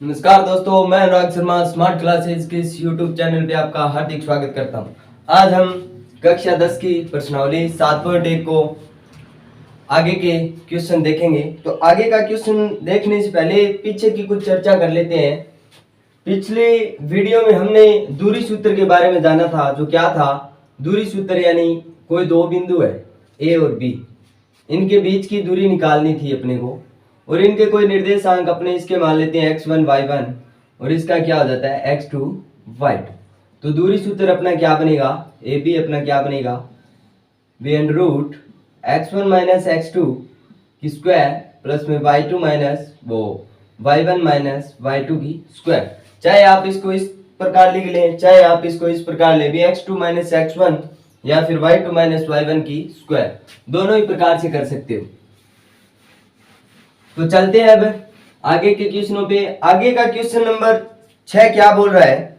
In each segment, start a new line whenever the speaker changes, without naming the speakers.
नमस्कार दोस्तों, मैं अनुराग शर्मा स्मार्ट क्लासेज के इस यूट्यूब चैनल पे आपका हार्दिक स्वागत करता हूं। आज हम कक्षा 10 की प्रश्नावली 7.1 को आगे के क्वेश्चन देखेंगे। तो आगे का क्वेश्चन देखने से पहले पीछे की कुछ चर्चा कर लेते हैं। पिछले वीडियो में हमने दूरी सूत्र के बारे में जाना था। जो क्या था? दूरी सूत्र यानी कोई दो बिंदु है ए और बी, इनके बीच की दूरी निकालनी थी अपने को, और इनके कोई निर्देशांक अपने इसके मान लेते हैं x1 y1 और इसका क्या हो जाता है x2 y2। तो दूरी सूत्र अपना क्या बनेगा? ए बी अपना क्या बनेगा? Be under root x1 minus x2 की स्क्वायर प्लस में y2 minus y1 minus y2 की स्क्वायर। चाहे आप इसको इस प्रकार लिख लें, चाहे आप इसको इस प्रकार ले भी x2 माइनस x1 या फिर y2 माइनस y1 की स्क्वायर, दोनों ही प्रकार से कर सकते हो। तो चलते हैं अब आगे के क्वेश्चनों पे। आगे का क्वेश्चन नंबर 6 क्या बोल रहा है?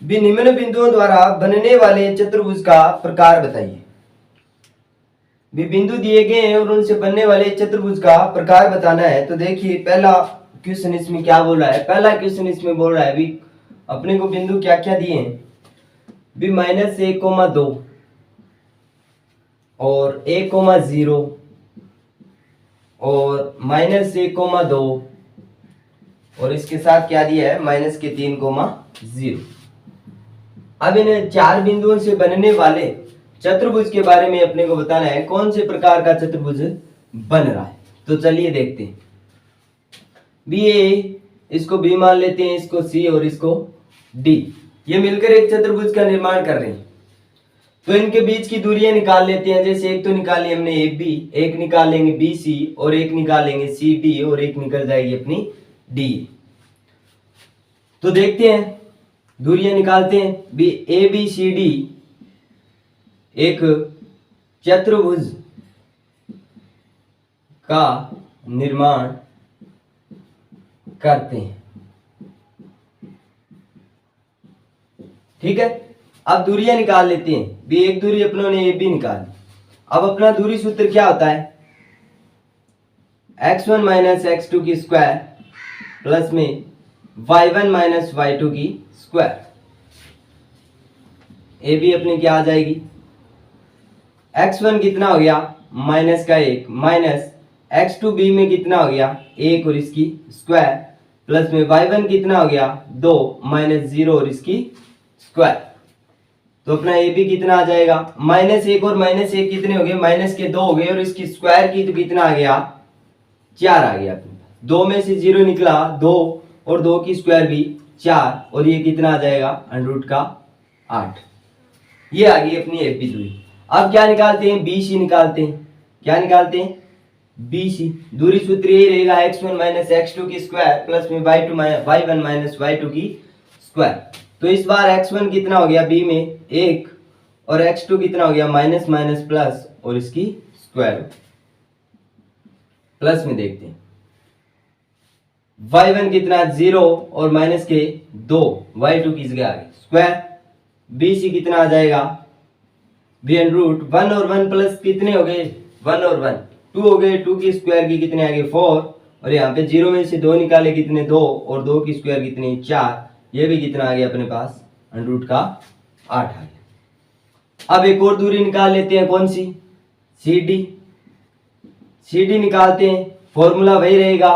भी निम्न बिंदुओं द्वारा बनने वाले चतुर्भुज का प्रकार बताइए। भी बिंदु दिए गए हैं और उनसे बनने वाले चतुर्भुज का प्रकार बताना है। तो देखिए पहला क्वेश्चन इसमें क्या बोल रहा है। पहला क्वेश्चन इसमें बोल रहा है भी अपने को बिंदु क्या क्या दिए हैं? भी -1,2 और 1,0 और -1,2 और इसके साथ क्या दिया है? -3,0। अब इन चार बिंदुओं से बनने वाले चतुर्भुज के बारे में अपने को बताना है, कौन से प्रकार का चतुर्भुज बन रहा है। तो चलिए देखते हैं। बी ए, इसको बी मान लेते हैं, इसको सी और इसको डी, ये मिलकर एक चतुर्भुज का निर्माण कर रहे हैं। तो इनके बीच की दूरियां निकाल लेते हैं। जैसे एक तो निकाली हमने ए बी, एक निकाल लेंगे बी सी और एक निकाल लेंगे सी डी और एक निकल जाएगी अपनी डी। तो देखते हैं, दूरियां निकालते हैं। B A B C D एक चतुर्भुज का निर्माण करते हैं। ठीक है, अब दूरियां निकाल लेते हैं। भी एक दूरी अपनों ने ए बी निकाली। अब अपना दूरी सूत्र क्या होता है? x1 माइनस x2 की स्क्वायर प्लस में y1 माइनस y2 की स्क्वायर। ए बी अपनी क्या आ जाएगी? x1 कितना हो गया? -1 माइनस x2 बी में कितना हो गया? 1 और इसकी स्क्वायर प्लस में y1 कितना हो गया? 2 -0 और इसकी स्क्वायर। तो अपना ए बी कितना आ जाएगा? -1 और -1 कितने हो गए? -2 हो गए और इसकी स्क्वायर की तो कितना आ गया? 4 आ गया। 2 में से 0 निकला 2 और 2 की स्क्वायर भी 4 और ये कितना आ जाएगा? √8। ये आ गई अपनी ए बी दूरी। अब क्या निकालते हैं? बी सी निकालते हैं। क्या निकालते हैं? B C. दूरी सूत्र ये रहेगा x1 माइनस x2 की स्क्वायर प्लस में y1 माइनस y2 की स्क्वायर। तो इस बार x1 कितना हो गया? b में 1 और x2 कितना हो गया? माइनस माइनस प्लस और इसकी स्क्वायर। प्लस में देखते हैं y1 कितना? 0 और माइनस के 2, y2 की जगह आ गई स्क्वायर। bc कितना आ जाएगा? b √ 1 और 1 प्लस कितने हो गए? 1 और 1 2 हो गए। 2 की स्क्वायर की कितने आ गए? 4 और यहाँ पे 0 में से 2 निकाले कितने? 2 और 2 की स्क्वायर कितनी? 4। ये भी कितना आ गया अपने पास? √8 आ गया। अब एक और दूरी निकाल लेते हैं। कौन सी? C D. सी डी निकालते हैं। फॉर्मूला वही रहेगा।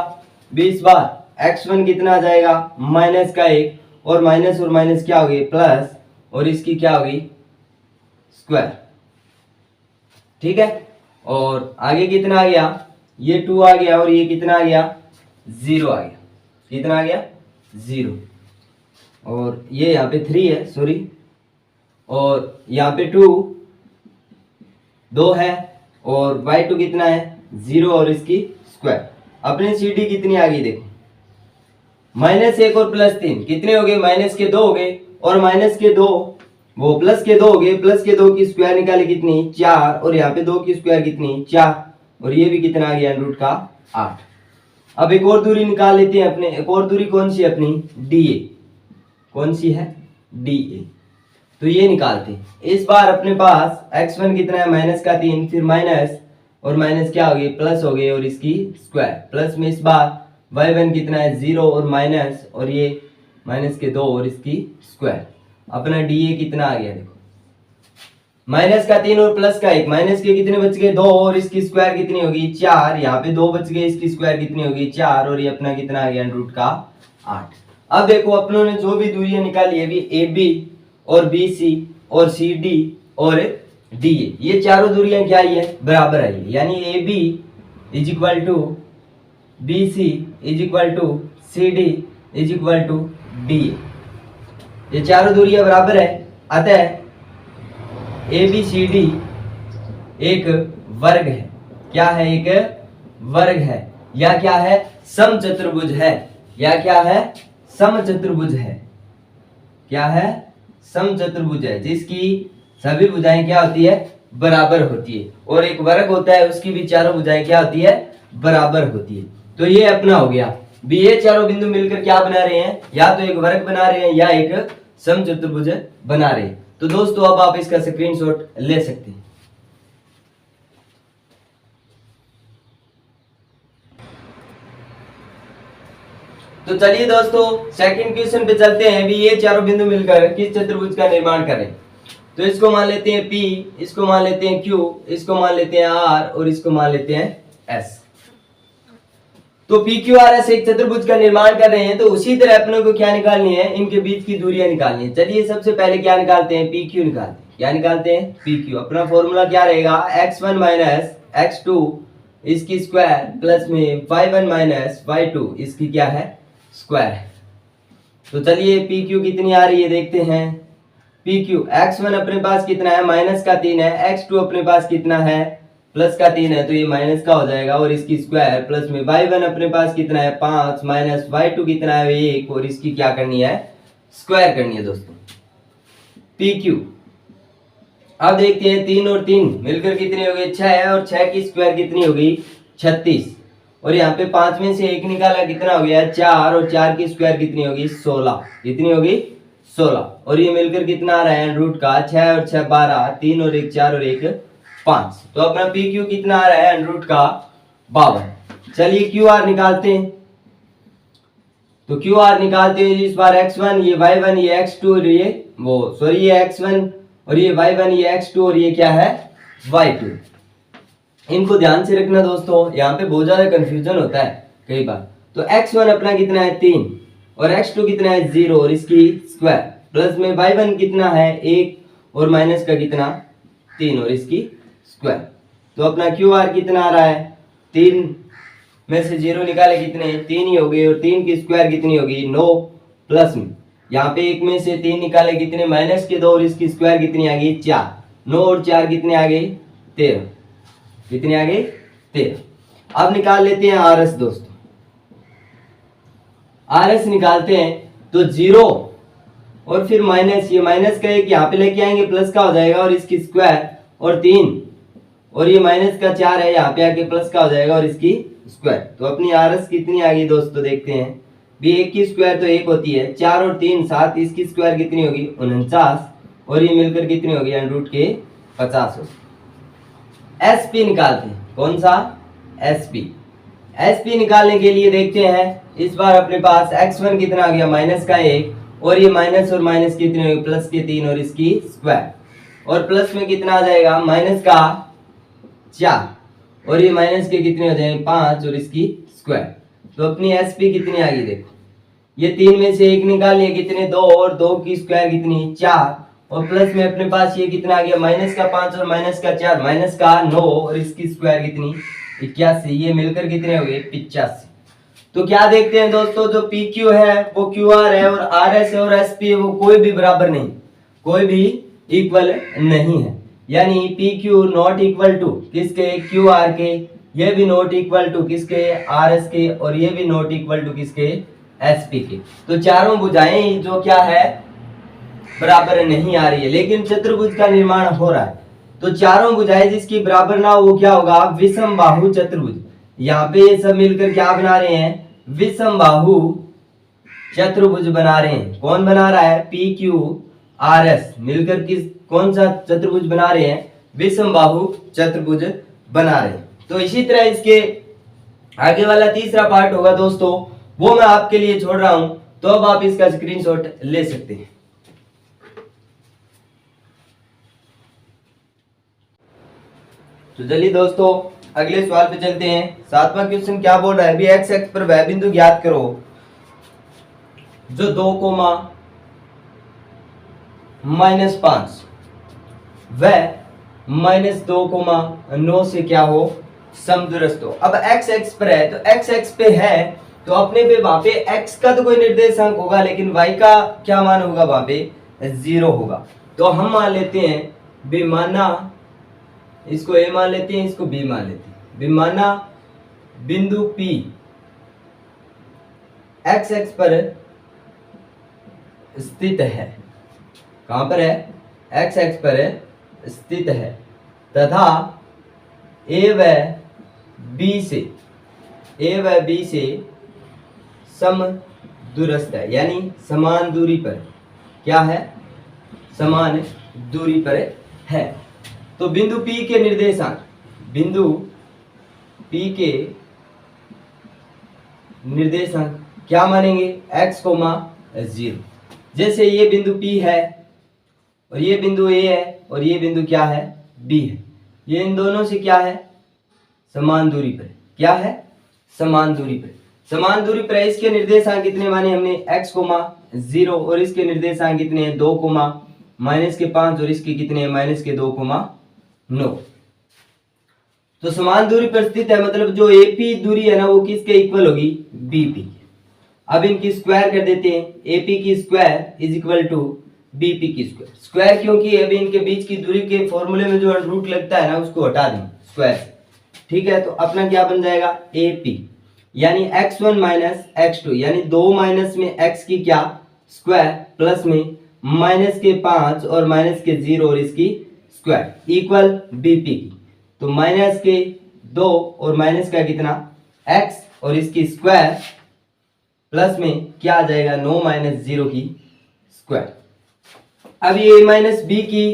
20 बार x1 कितना आ जाएगा? -1 और माइनस क्या हो गई? प्लस और इसकी क्या हो गई? स्क्वायर। ठीक है, और आगे कितना आ गया? ये 2 आ गया और ये कितना आ गया? 0 आ गया। कितना आ गया? 0। और ये यहाँ पे 3 है, सॉरी, और यहाँ पे 2 है और y2 कितना है? 0 और इसकी स्क्वायर। अपने सी डी कितनी आ गई? देखो, -1 और +3 कितने हो गए? -2 हो गए और -2 वो +2 हो गए। +2 की स्क्वायर निकाली कितनी? 4 और यहाँ पे 2 की स्क्वायर कितनी? 4 और ये भी कितना आ गया? √8। अब एक और दूरी निकाल लेते हैं अपने। एक और दूरी कौन सी? अपनी डी ए। कौन सी है? D A. तो ये निकालते हैं। इस बार अपने पास x1 कितना है? -3, फिर माइनस और माइनस क्या हो गई? प्लस हो गई और इसकी स्क्वायर। प्लस में इस बार y1 कितना है 0 और माइनस, और ये माइनस के 2 और इसकी स्क्वायर। अपना dA कितना आ गया देखो, माइनस का 3 और प्लस का 1, माइनस के कितने बच गए 2 और इसकी स्क्वायर कितनी होगी 4, यहाँ पे 2 बच गए, इसकी स्क्वायर कितनी होगी 4, और ये अपना कितना आ गया रूट का 8। अब देखो अपनों ने जो भी दूरियां निकाली है, अभी AB और BC और CD और DA, ये चारों दूरियां क्या आई है बराबर आई है, यानी AB is equal to BC is equal to CD is equal to DA, ये चारों दूरियां बराबर है। अतः ABCD एक वर्ग है, क्या है एक वर्ग है, या क्या है समचतुर्भुज है, या क्या है समचतुर्भुज है, क्या है समचतुर्भुज है, जिसकी सभी भुजाएं क्या होती है बराबर होती है, और एक वर्ग होता है उसकी भी चारों भुजाएं क्या होती है बराबर होती है। तो ये अपना हो गया भी, ये चारों बिंदु मिलकर क्या बना रहे हैं, या तो एक वर्ग बना रहे हैं या एक समचतुर्भुज बना रहे हैं। तो दोस्तों अब आप इसका स्क्रीनशॉट ले सकते हैं। तो चलिए दोस्तों सेकंड क्वेश्चन पे चलते हैं। भी ये चारों बिंदु मिलकर किस चतुर्भुज का निर्माण करें। तो इसको मान लेते हैं P, इसको मान लेते हैं Q, इसको मान लेते हैं R और इसको मान लेते हैं S। तो PQRS एक चतुर्भुज का निर्माण कर रहे हैं, तो उसी तरह अपने को क्या निकालनी है, इनके बीच की दूरियां निकालनी है। चलिए सबसे पहले क्या निकालते हैं, PQ निकालते हैं। क्या निकालते हैं PQ। अपना फॉर्मूला क्या रहेगा, x1 माइनस x2 इसकी स्क्वायर प्लस में y1 माइनस y2 इसकी क्या है स्क्वायर है। तो चलिए PQ कितनी आ रही है देखते हैं। PQ x1 अपने पास कितना है माइनस का 3 है, x2 अपने पास कितना है प्लस का 3 है, तो ये माइनस का हो जाएगा और इसकी स्क्वायर प्लस में y1 अपने पास कितना है 5 माइनस y2 कितना है 1 और इसकी क्या करनी है स्क्वायर करनी है दोस्तों PQ। अब देखते हैं 3 और 3 मिलकर कितनी हो गई 6 है, और 6 की स्क्वायर कितनी हो गई 36, और यहाँ पे 5 में से 1 निकाला कितना हो गया 4, और 4 की स्क्वायर कितनी होगी 16, कितनी होगी 16, और ये मिलकर कितना आ रहा है रूट का 6 और 6 12, 3 और 1 4 और 1 5। तो अपना PQ कितना आ रहा है रूट का 52। चलिए QR निकालते हैं। तो QR निकालते हैं इस बार x1 ये y1 ये x2 और ये ये x1 और ये y1 ये x2 और ये क्या है y2। इनको ध्यान से रखना दोस्तों, यहाँ पे बहुत ज्यादा कंफ्यूजन होता है कई बार। तो x1 अपना कितना है 3 और x2 कितना है 0 और इसकी स्क्वायर प्लस में y1 कितना है 1 और माइनस का कितना 3 और इसकी स्क्वायर। तो अपना QR कितना आ रहा है 3 में से 0 निकाले कितने 3 ही हो गए, और 3 की स्क्वायर कितनी होगी 9 प्लस में यहाँ पे 1 में से 3 निकाले कितने माइनस के 2 और इसकी स्क्वायर कितनी आ गई 4, 9 और 4 कितने आ गई 13, कितने आ गई 13। अब निकाल लेते हैं RS दोस्तों। RS निकालते हैं तो 0 और फिर माइनस, ये माइनस का 1 यहाँ पे लेके आएंगे प्लस का हो जाएगा और इसकी स्क्वायर, और 3 और ये माइनस का 4 है यहाँ पे आके प्लस का हो जाएगा और इसकी स्क्वायर। तो अपनी RS कितनी आ गई दोस्तों देखते हैं। भी 1 की स्क्वायर तो 1 होती है, 4 और 3 7, इसकी स्क्वायर कितनी होगी 49, और ये मिलकर कितनी होगी रूट के 50 होगी। SP निकालते हैं, कौन सा SP निकालने के लिए देखते हैं इस बार अपने पास x1 कितना आ गया माइनस का 1, और ये माइनस और माइनस कितने होगी प्लस के 3 और इसकी स्क्वायर, और प्लस में कितना आ जाएगा माइनस का 4 और ये माइनस के कितने हो जाएंगे 5 और इसकी स्क्वायर। तो अपनी SP कितनी आ गई देखो, ये 3 में से 1 निकाल लिया कितने 2, और 2 की स्क्वायर कितनी 4, और प्लस में अपने पास ये कितना आ गया माइनस का 5 और माइनस का 4 माइनस का 9 और इसकी स्क्वायर कितनी 81, ये मिलकर कितने हो गए 85। तो क्या देखते हैं दोस्तों, जो PQ है वो QR है और RS है और SP है वो कोई भी बराबर नहीं, कोई भी इक्वल नहीं है। यानी PQ नॉट इक्वल टू किसके QR के, ये भी नॉट इक्वल टू किसके RS के, और ये भी नॉट इक्वल टू किसके SP के। तो चारों भुजाएं जो क्या है बराबर नहीं आ रही है, लेकिन चतुर्भुज का निर्माण हो रहा है। तो चारों भुजाएं जिसकी बराबर ना हो वो क्या होगा विषम बाहु चतुर्भुज। यहाँ पे ये सब मिलकर क्या बना रहे हैं विषम बाहु चतुर्भुज बना रहे हैं। कौन बना रहा है PQRS मिलकर किस कौन सा चतुर्भुज बना रहे हैं विषम बाहु चतुर्भुज बना रहे हैं। तो इसी तरह इसके आगे वाला तीसरा पार्ट होगा दोस्तों, वो मैं आपके लिए छोड़ रहा हूं, तो अब आप इसका स्क्रीनशॉट ले सकते हैं। तो चलिए दोस्तों अगले सवाल पे चलते हैं। 7वां क्वेश्चन क्या बोल रहा है, अभी एक्स एक्स पर वह बिंदु ज्ञात करो जो 2 कोमा -5 वह -2,9 से क्या हो, समदूरस्थ हो। अब x x पर है, तो x x पे है तो अपने पे वहां पे x का तो कोई निर्देशांक होगा, लेकिन y का क्या मान होगा, वहां पे 0 होगा। तो हम मान लेते हैं बेमाना, इसको a मान लेते हैं, इसको b मान लेते हैं। बेमाना बिंदु P x x पर स्थित है, कहां पर है, x x पर स्थित है, तथा a व b से समदूरस्थ है, यानी समान दूरी पर क्या है, समान दूरी पर है। तो बिंदु P के निर्देशांक, बिंदु P के निर्देशांक क्या मानेंगे, x, 0। जैसे ये बिंदु P है और ये बिंदु A है और ये बिंदु क्या है, B है, ये इन दोनों से क्या है, समान दूरी पर, क्या है, समान दूरी पर, समान दूरी पर है। इसके निर्देशांक कितने माने हमने, x, 0, और इसके निर्देशांक कितने हैं, 2, -5, और इसके कितने हैं, -2,9। तो समान दूरी पर स्थित है, मतलब जो AP दूरी है ना वो किसके इक्वल होगी, BP। अब इनकी स्क्वायर कर देते हैं, AP की square is equal to BP की स्क्वायर। स्क्वायर क्योंकि अभी इनके बीच की दूरी के फॉर्मूले में जो रूट लगता है ना उसको हटा दें स्क्वायर, ठीक है। तो अपना क्या बन जाएगा, AP यानी x1 x2, यानी 2 माइनस में x की क्या स्क्वायर, प्लस में -5 और -0 और इसकी स्क्वायर इक्वल BP की। तो -2 और माइनस का कितना x और इसकी स्क्वायर प्लस में क्या आ जाएगा, 9 - 0 की स्क्वायर। अब ये a b की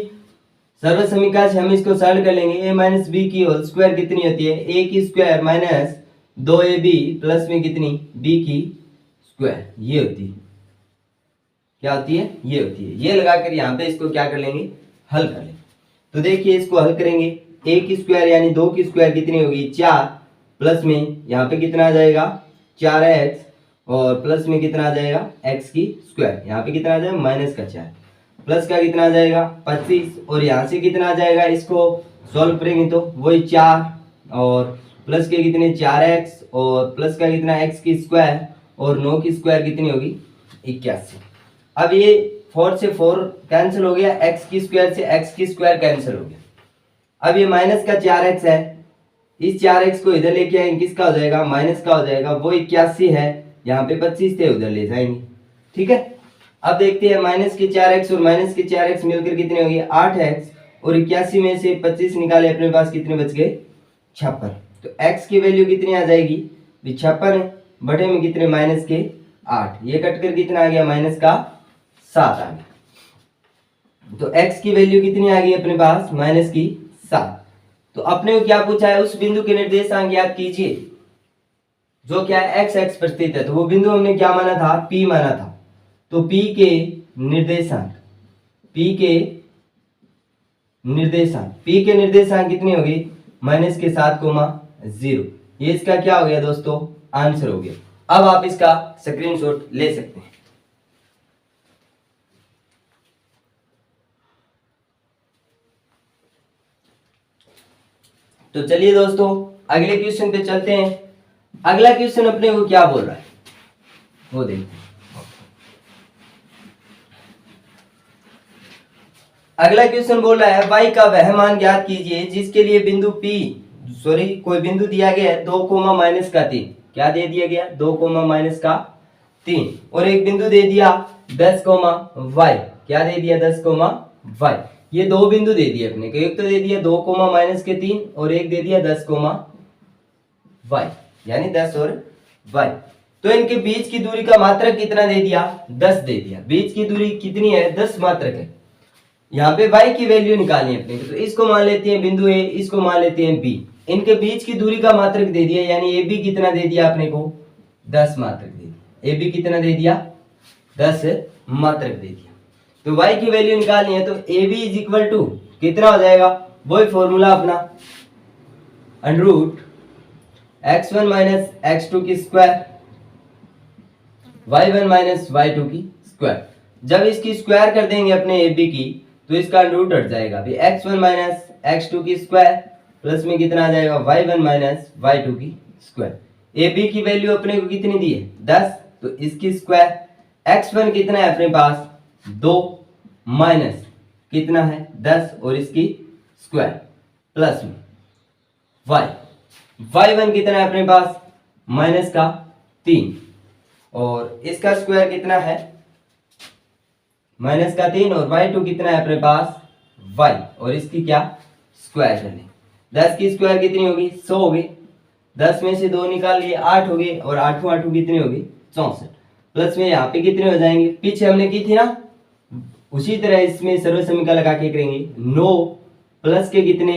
सर्व समीकरण से हम इसको सरल कर लेंगे। a b की होल स्क्वायर कितनी होती है, a की स्क्वायर माइनस 2ab प्लस में कितनी b की स्क्वायर, ये होती है, क्या होती है, ये होती है। ये लगाकर यहाँ पे इसको क्या कर लेंगे, हल कर लेंगे। तो देखिए इसको हल करेंगे, a की स्क्वायर यानी 2 की स्क्वायर कितनी होगी, 4, प्लस में यहाँ पे कितना आ जाएगा 4x, और प्लस में कितना आ जाएगा x की स्क्वायर, यहाँ पे कितना आ जाएगा -4, प्लस का कितना आ जाएगा 25, और यहाँ से कितना आ जाएगा, इसको सॉल्व करेंगे तो वही 4, और प्लस के कितने 4x, और प्लस का कितना x की स्क्वायर, और 9 की स्क्वायर कितनी होगी 81। अब ये 4 से 4 कैंसिल हो गया, x की स्क्वायर से x की स्क्वायर कैंसिल हो गया। अब ये माइनस का 4x है, इस 4x को इधर लेके आएंगे, किसका हो जाएगा, माइनस का हो जाएगा, वो 81 है, यहाँ पे 25 थे उधर ले जाएंगे, ठीक है। अब देखते हैं माइनस के 4x और माइनस के 4x मिलकर कितने हो गए 8x, और 81 में से 25 निकाले, अपने पास कितने बच गए 56। तो x की वैल्यू कितनी आ जाएगी, 56 बटे में कितने माइनस के 8, ये कटकर कितना आ गया -7 आ गया। तो x की वैल्यू कितनी आ गई अपने पास -7। तो अपने को क्या पूछा है, उस बिंदु के निर्देशांक याद कीजिए जो क्या है x x पर स्थित है। तो वो बिंदु हमने क्या माना था, P माना था। तो P के निर्देशांक, P के निर्देशांक कितनी होगी -7,0। ये इसका क्या हो गया दोस्तों, आंसर हो गया। अब आप इसका स्क्रीनशॉट ले सकते हैं। तो चलिए दोस्तों अगले क्वेश्चन पे चलते हैं। अगला क्वेश्चन अपने को क्या बोल रहा है वो देखते हैं। अगला क्वेश्चन बोल रहा है y का वह मान ज्ञात कीजिए जिसके लिए बिंदु कोई बिंदु दिया गया है 2, -3, क्या दे दिया गया 2, -3, और एक बिंदु दे दिया 10, y, क्या दे दिया 10, y। ये दो बिंदु दे दिए अपने को, एक तो दे दिया 2, -3 और एक दे दिया 10, y, यानी 10 और y। तो इनके बीच की दूरी का मात्रक कितना दे दिया 10 दे दिया। बीच की दूरी कितनी है 10 मात्रक है। यहाँ पे y की वैल्यू निकालनी है अपने को, तो इसको मान लेते हैं बिंदु A, इसको मान लेते हैं B। इनके बीच की दूरी का मात्रक दे दिया, यानी ए बी कितना दे दिया आपने को 10 मात्रक दे दिया। ए बी कितना दे दिया 10 मात्रक दे दिया। तो y की वैल्यू निकालनी है तो A B is equal to कितना हो जाएगा, वही फॉर्मूला अपना under root x1 minus x2 की स्क्वायर y1 माइनस y2 की स्क्वायर। जब इसकी स्क्वायर कर देंगे अपने ए बी की तो इसका अंडर रूट हट जाएगा। अभी x1 माइनस x2 की स्क्वायर प्लस में कितना आ जाएगा y1 माइनस y2 की स्क्वायर। ए बी की वैल्यू अपने को कितनी दी है 10, तो इसकी स्क्वायर। x1 कितना है अपने पास 2 माइनस कितना है 10 और इसकी स्क्वायर प्लस में y1 कितना है अपने पास माइनस का 3 और इसका स्क्वायर कितना है माइनस का 3 और y2 कितना है अपने पास y और इसकी क्या स्क्वायर कर लें। 10 की स्क्वायर कितनी होगी 100 होगी, 10 में से 2 निकाल लिए 8 हो गई और 8 8 कितनी होगी 64 प्लस में यहाँ पे कितने हो जाएंगे, पीछे हमने की थी ना उसी तरह इसमें सर्व समीकरण लगा के करेंगे। 9 प्लस के कितने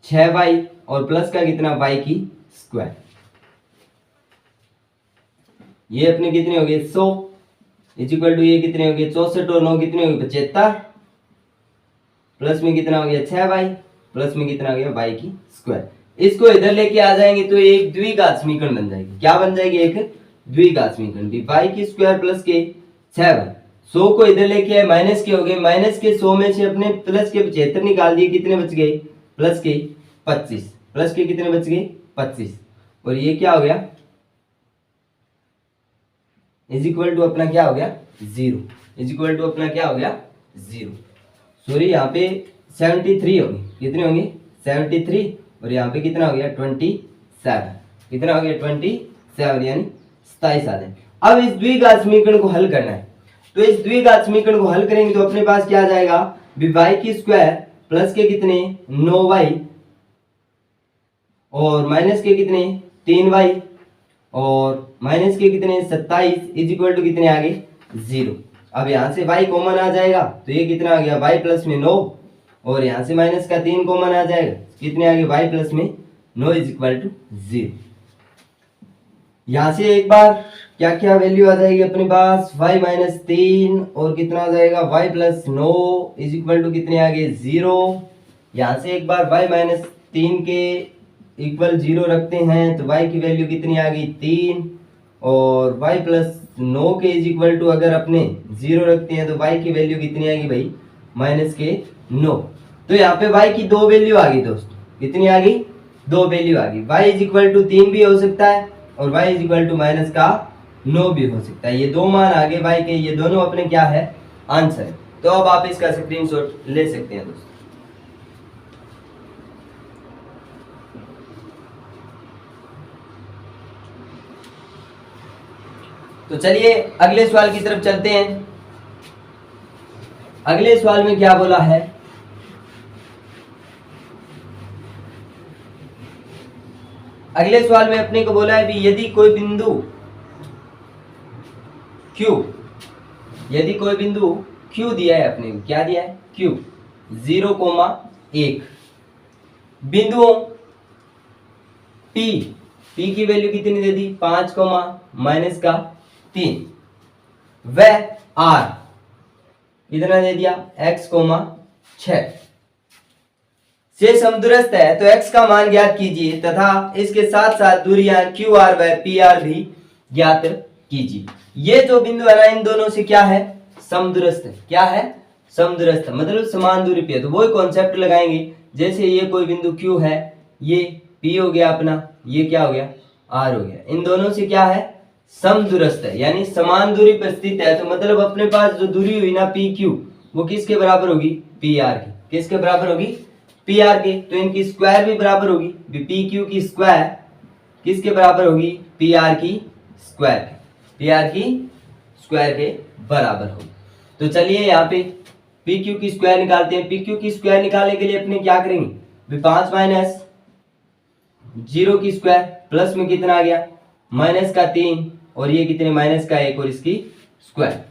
6y और प्लस का कितना y की स्क्वायर, ये अपने कितने हो गए 100 इज इक्वल टू ये कितने हो गए 64 और 9 कितने हो गए 75 प्लस में कितना हो गया 6y प्लस में कितना हो गया y की स्क्वायर। इसको इधर लेके आ जाएंगे तो एक द्विघात समीकरण बन जाएगी। क्या बन जाएगी, एक द्विघात समीकरण y की स्क्वायर प्लस के 6y। 100 को इधर लेके आए माइनस के हो गए, माइनस के 100 में से अपने प्लस के 75 निकाल दिए, कितने बच गए प्लस के 25, प्लस के कितने बच गए 25 और ये क्या हो गया इज इक्वल टू अपना क्या हो गया 0, इज इक्वल टू अपना क्या हो गया 0। सॉरी यहाँ पे 73 होगी, कितने होंगे 73 और यहाँ पे कितना हो गया 27, कितना हो गया 27 यानी 27 आ जाए। अब इस द्विघात समीकरण को हल करना है, तो इस द्विघात समीकरण को हल करेंगे तो अपने पास क्या आ जाएगा y की स्क्वायर प्लस के कितने 9y और माइनस के कितने 3y और माइनस के कितने 27 इज इक्वल टू कितने आगे 0। अब यहाँ से y कॉमन आ जाएगा तो ये कितना आ गया y प्लस में 9 और यहाँ से माइनस का 3 कॉमन आ जाएगा, कितने आगे y प्लस में 9 इज इक्वल टू 0। यहाँ से एक बार क्या क्या वैल्यू आ जाएगी अपने पास y माइनस 3 और कितना आ जाएगा y plus 9 is equal to कितने आगे 0। यहाँ से एक बार y माइनस 3 के इक्वल 0 रखते हैं तो y की वैल्यू कितनी आ गई 3 और y प्लस 9 के इज इक्वल टू अगर अपने 0 रखते हैं तो y की वैल्यू कितनी आएगी भाई माइनस के 9। तो यहाँ पे y की दो वैल्यू आ गई दोस्तों, कितनी आ गई दो वैल्यू आ गई। y इज इक्वल टू 3 भी हो सकता है और y is equal to minus का 9 भी हो सकता है। ये दो मान आगे y के, ये दोनों अपने क्या है आंसर है। तो अब आप इसका स्क्रीनशॉट ले सकते हैं दोस्तों। तो चलिए अगले सवाल की तरफ चलते हैं। अगले सवाल में क्या बोला है, अगले सवाल में अपने को बोला है भी यदि कोई बिंदु Q, यदि कोई बिंदु Q दिया है अपने को, क्या दिया है Q 0,1 बिंदुओं P की वैल्यू कितनी दे दी 5, माइनस का 3 वह R कितना दे दिया x, 6 से समदूरस्थ है तो x का मान ज्ञात कीजिए तथा इसके साथ साथ दूरियां QR व PR भी ज्ञात कीजिए। ये जो बिंदु है ना इन दोनों से क्या है समदूरस्थ है, क्या है समदूरस्थ मतलब समान दूरी पे है। तो वही कॉन्सेप्ट लगाएंगे, जैसे ये कोई बिंदु Q है, ये P हो गया अपना, ये क्या हो गया R हो गया, इन दोनों से क्या है समदूरस्थ है यानी समान दूरी पर स्थित है। तो मतलब अपने पास जो दूरी हुई ना PQ वो किसके बराबर होगी PR की, किसके बराबर होगी PR के। तो इनकी स्क्वायर भी बराबर होगी, PQ की स्क्वायर किसके बराबर होगी PR की स्क्वायर, PR की स्क्वायर के बराबर होगी। तो चलिए यहाँ पे PQ की स्क्वायर निकालते हैं। PQ की स्क्वायर निकालने के लिए अपने क्या करेंगे 5 माइनस 0 की स्क्वायर प्लस में कितना आ गया माइनस का 3 और ये कितने माइनस का 1 और इसकी स्क्वायर।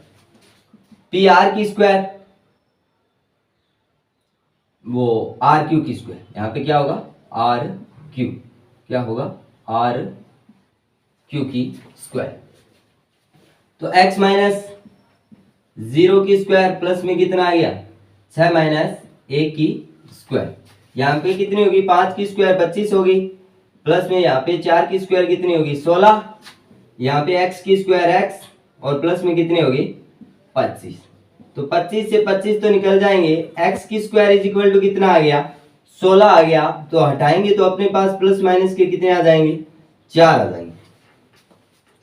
PR की स्क्वायर वो RQ की स्क्वायर, यहाँ पे क्या होगा आर क्यू, क्या होगा आर क्यू की स्क्वायर। तो x माइनस 0 की स्क्वायर प्लस में कितना आ गया 6 माइनस 1 की स्क्वायर। यहाँ पे कितनी होगी 5 की स्क्वायर 25 होगी, प्लस में यहाँ पे 4 की स्क्वायर कितनी होगी 16, यहाँ पे x की स्क्वायर x और प्लस में कितनी होगी 25। तो 25 से 25 तो निकल जाएंगे, x की स्क्वायर इज इक्वल टू कितना आ गया 16 आ गया। तो हटाएंगे तो अपने पास प्लस माइनस के कितने आ जाएंगे 4 आ जाएंगे,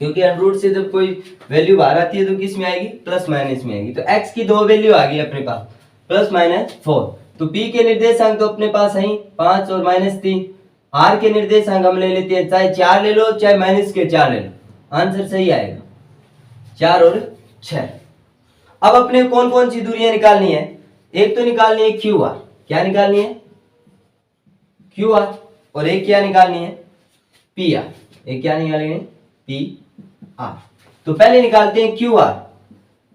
क्योंकि अंडर रूट से जब कोई वैल्यू बाहर आती है तो किस में आएगी प्लस माइनस में आएगी। तो x की दो वैल्यू आ गई अपने पास प्लस माइनस 4। तो p के निर्देशांक तो अपने पास है 5 और -3। r के निर्देशांक हम ले लेते हैं, चाहे 4 ले लो चाहे माइनस के 4 ले लो, आंसर सही आएगा 4 और 6। अब अपने कौन कौन सी दूरियां निकालनी है, एक तो निकालनी है क्यू आर, क्या निकालनी है क्यू आर, और एक क्या निकालनी है पी आर, एक क्या निकालनी है पी आर। तो पहले निकालते हैं क्यू आर।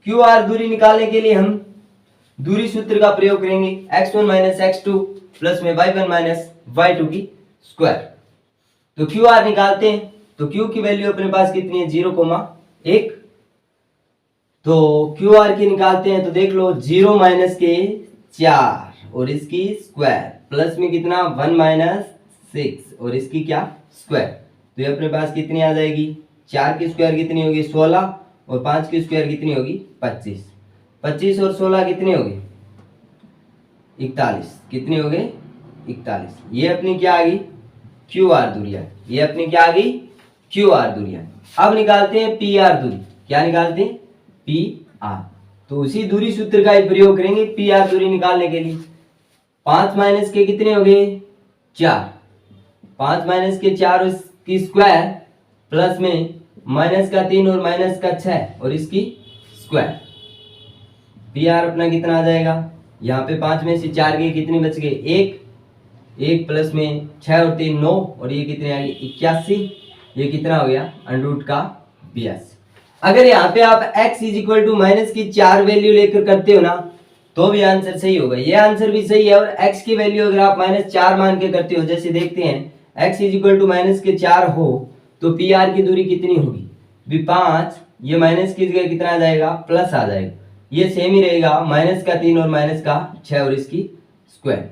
क्यू आर दूरी निकालने के लिए हम दूरी सूत्र का प्रयोग करेंगे, x1 माइनस x2 प्लस में y1 माइनस y2 की स्क्वायर। तो क्यू आर निकालते हैं, तो क्यू की वैल्यू अपने पास कितनी है 0,1। तो क्यू आर की निकालते हैं, तो देख लो 0 माइनस के 4 और इसकी स्क्वायर प्लस में कितना 1 माइनस 6 और इसकी क्या स्क्वायर। तो ये अपने पास कितनी आ जाएगी 4 की स्क्वायर कितनी होगी 16 और 5 की स्क्वायर कितनी होगी 25। 25 और 16 कितने हो गए 41, कितने हो गए 41। ये अपनी क्या आ गई क्यू आर दूरियां, ये अपनी क्या आ गई क्यू आर दूरियां। अब निकालते हैं पी आर दूरी, क्या निकालते हैं पी आर। तो उसी दूरी सूत्र का ही प्रयोग करेंगे पी आर दूरी निकालने के लिए। 5 माइनस के कितने हो गए 4, 5 माइनस के 4 की स्क्वायर प्लस में माइनस का 3 और माइनस का 6 और इसकी स्क्वायर। पी आर अपना कितना आ जाएगा, यहाँ पे 5 में से 4 गए कितने बच गए 1 प्लस में 6 और 3 9 और ये कितने आ गए 81। ये कितना हो गया अंडर रूट का 82। अगर यहाँ पे आप x is equal to minus की 4 वैल्यू लेकर करते हो ना तो भी आंसर सही होगा, ये आंसर भी सही है। और x की वैल्यू अगर आप -4 मान के करते हो, जैसे देखते हैं x is equal to minus के 4 हो तो पी आर की दूरी कितनी होगी भी 5, ये माइनस की जगह कितना आ जाएगा प्लस आ जाएगा, ये सेम ही रहेगा माइनस का 3 और माइनस का 6 और इसकी स्क्वायर।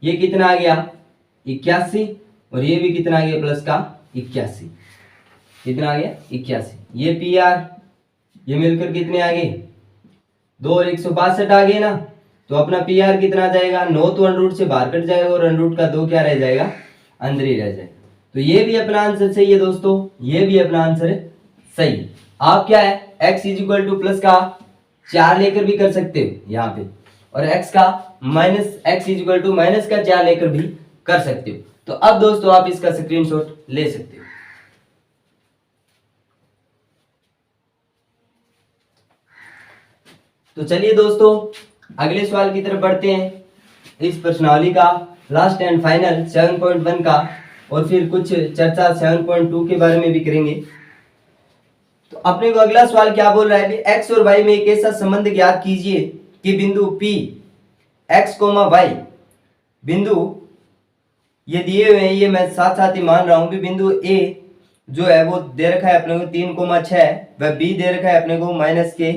ये कितना आ गया 81 और ये भी कितना आ गया प्लस का 81, कितना आ गया 81। ये पी आर ये मिलकर कितने आ गए 2 और 162 आ गए ना। तो अपना पी आर कितना आ जाएगा 9, तो अंडर रूट से बाहर कट जाएगा और अंडर रूट का 2 क्या रह जाएगा अंदर ही रह जाएगा। तो ये भी अपना आंसर सही है दोस्तों, ये भी अपना आंसर सही है। आप क्या है x is equal two plus का 4 लेकर भी कर सकते हो यहाँ पे, और x का minus x is equal to minus का 4 लेकर भी कर सकते हो। तो अब दोस्तों आप इसका स्क्रीनशॉट ले सकते हो। तो चलिए दोस्तों अगले सवाल की तरफ बढ़ते हैं। इस प्रश्नावली का लास्ट एंड फाइनल 7.1 का, और फिर कुछ चर्चा 7.2 के बारे में भी करेंगे। तो अपने को अगला सवाल क्या बोल रहा है, एक्स और वाई में एक ऐसा संबंध ज्ञात कीजिए कि बिंदु P x, y बिंदु ये दिए हुए हैं, ये मैं साथ साथ ही मान रहा हूं कि बिंदु A जो है वो दे रखा है अपने को 3,6, वह B दे रखा है अपने को माइनस के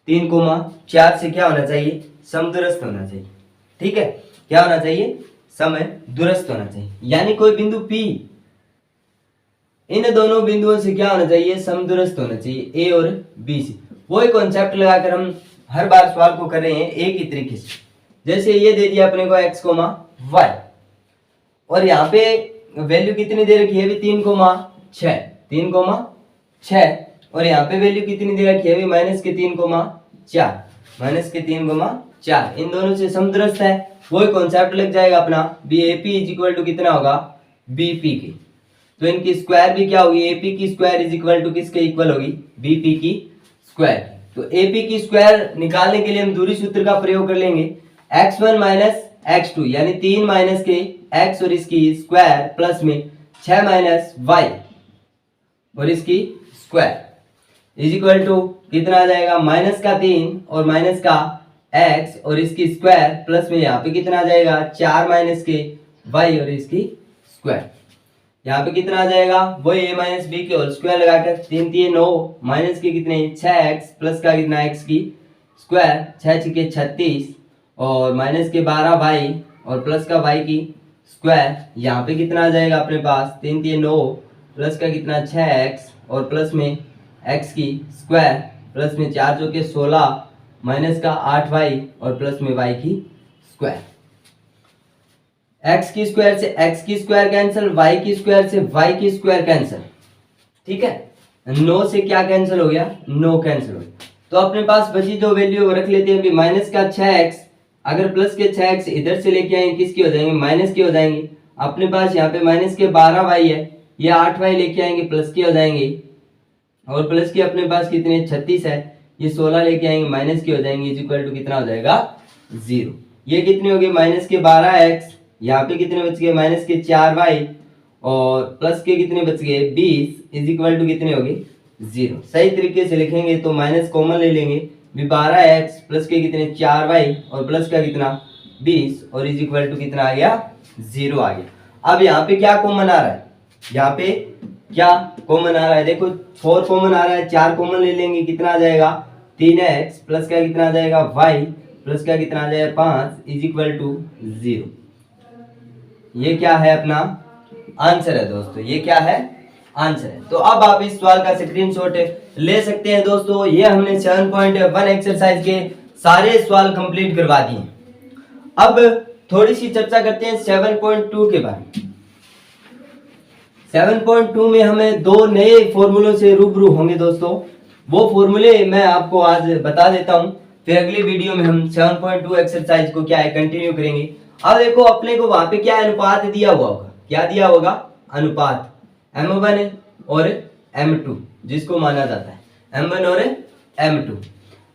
3,4 से क्या होना चाहिए समदूरस्थ होना चाहिए। ठीक है, क्या होना चाहिए समदूरस्थ होना चाहिए, यानी कोई बिंदु P इन दोनों बिंदुओं से क्या होना चाहिए समदूरस्थ होना चाहिए, A और B से। वही कॉन्सेप्ट लगाकर हम हर बार सवाल को कर रहे हैं एक ही तरीके से। जैसे ये दे दिया अपने को x, y और यहाँ पे वैल्यू कितनी दे रखी है भी 3,6 और यहाँ पे वैल्यू कितनी दे रखी है भी माइनस के 3,4 इन दोनों से समदूरस्थ है। वही कॉन्सेप्ट लग जाएगा अपना B A P is equal to कितना होगा बी पी के। तो इनकी स्क्वायर भी क्या होगी, एपी की स्क्वायर इज इक्वल टू किसके इक्वल होगी बीपी की स्क्वायर। तो एपी की स्क्वायर निकालने के लिए हम दूरी सूत्र का प्रयोग कर लेंगे, x1 माइनस x2 यानी 3 माइनस के x और इसकी स्क्वायर प्लस में 6 माइनस y और इसकी स्क्वायर इज इक्वल टू कितना आ जाएगा माइनस का 3 और माइनस का x और इसकी स्क्वायर प्लस में यहाँ पे कितना आ जाएगा 4 माइनस के वाई और इसकी स्क्वायर। यहाँ पे कितना आ जाएगा, वही a माइनस बी के होल स्क्वायर लगाकर 3 3 9 माइनस के कितने 6x प्लस का कितना x की स्क्वायर 6 6 के 36 और माइनस के 12y और प्लस का y की स्क्वायर। यहाँ पे कितना आ जाएगा अपने पास 3 3 9 प्लस का कितना 6x और प्लस में x की स्क्वायर प्लस में 4 चौके 16 माइनस का 8y और प्लस में y की स्क्वायर। x की स्क्वायर से x की स्क्वायर कैंसिल, y की स्क्वायर से y की स्क्वायर कैंसिल। ठीक है, 9 से क्या कैंसिल हो गया, 9 कैंसिल हो गया। तो अपने पास बची जो वैल्यू रख लेते हैं अभी, माइनस का 6x अगर प्लस के 6x इधर से लेके आएंगे किसकी हो जाएंगे, माइनस के हो जाएंगे। अपने पास यहाँ पे माइनस के 12y है, ये 8y लेके आएंगे प्लस के हो जाएंगे और प्लस के अपने पास कितने 36 है, ये 16 लेके आएंगे माइनस के हो जाएंगे इज इक्वल टू कितना हो जाएगा 0। ये कितने हो गए माइनस के 12x, यहाँ पे कितने बच गए माइनस के 4y और प्लस के कितने बच गए 20 इज इक्वल टू कितने हो गए 0। सही तरीके से लिखेंगे तो माइनस कॉमन ले लेंगे, भी 12x प्लस के कितने 4y और प्लस का कितना 20 और इज इक्वल टू कितना आ गया 0 आ गया। अब यहाँ पे क्या कॉमन आ रहा है, यहाँ पे क्या कॉमन आ रहा है, देखो 4 कॉमन आ रहा है, 4 कॉमन ले लेंगे कितना आ जाएगा 3x प्लस का कितना आ जाएगा y प्लस का कितना आ जाएगा 5 इज इक्वल टू 0। ये क्या है अपना आंसर है दोस्तों, ये क्या है आंसर है। तो अब आप इस सवाल का स्क्रीनशॉट ले सकते हैं दोस्तों। ये हमने 7.1 एक्सरसाइज के सारे सवाल कंप्लीट करवा दिए। अब थोड़ी सी चर्चा करते हैं 7.2 के बारे में। 7.2 में हमें 2 नए फॉर्मूलों से रूबरू होंगे दोस्तों। वो फॉर्मूले मैं आपको आज बता देता हूं, फिर अगली वीडियो में हम 7.2 एक्सरसाइज को क्या है कंटिन्यू करेंगे। अब देखो अपने को वहां पे क्या अनुपात दिया हुआ होगा, क्या दिया होगा अनुपात m1 और m2 जिसको माना जाता है m1 और m2।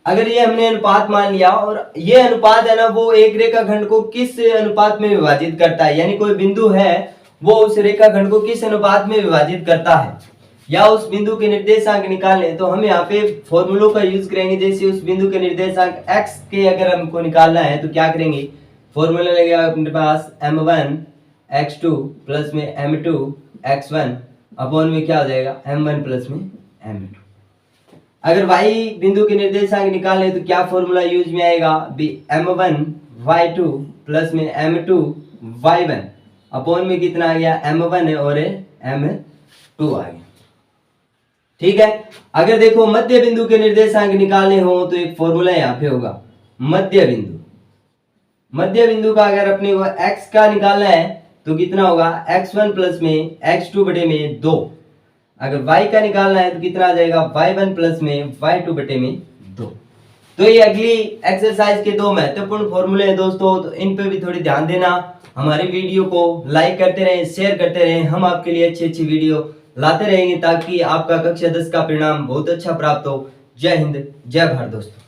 अगर ये हमने अनुपात मान लिया और ये अनुपात है ना वो एक रेखाखंड को किस अनुपात में विभाजित करता है, यानी कोई बिंदु है वो उस रेखाखंड को किस अनुपात में विभाजित करता है या उस बिंदु के निर्देशांक निकालने, तो हम यहाँ पे फॉर्मूलों का यूज करेंगे। जैसे उस बिंदु के निर्देशांक x के अगर हमको निकालना है तो क्या करेंगे, फॉर्मूला लगेगा अपने पास m1 x2 प्लस में m2 x1 अपॉन में क्या हो जाएगा m1 प्लस में m2। अगर y बिंदु के निर्देशांक निकालने तो क्या फॉर्मूला यूज में आएगा, m1 y2 प्लस में m2 y1 अपॉन में कितना आ गया m1 और m2 आ गया। ठीक है, अगर देखो मध्य बिंदु के निर्देशांक निकालने हो तो एक फॉर्मूला यहाँ पे होगा मध्य बिंदु। मध्य बिंदु का अगर अपने को x का निकालना है तो कितना होगा x1 प्लस में x2 बटे में 2। अगर y का निकालना है तो कितना आ जाएगा y1 प्लस में y2 बटे में 2। तो ये अगली एक्सरसाइज के 2 महत्वपूर्ण फॉर्मूले हैं दोस्तों, तो इन पे भी थोड़ी ध्यान देना। हमारी वीडियो को लाइक करते रहें, शेयर करते रहें, हम आपके लिए अच्छी अच्छी वीडियो लाते रहेंगे ताकि आपका कक्षा 10 का परिणाम बहुत अच्छा प्राप्त हो। जय हिंद, जय भारत दोस्तों।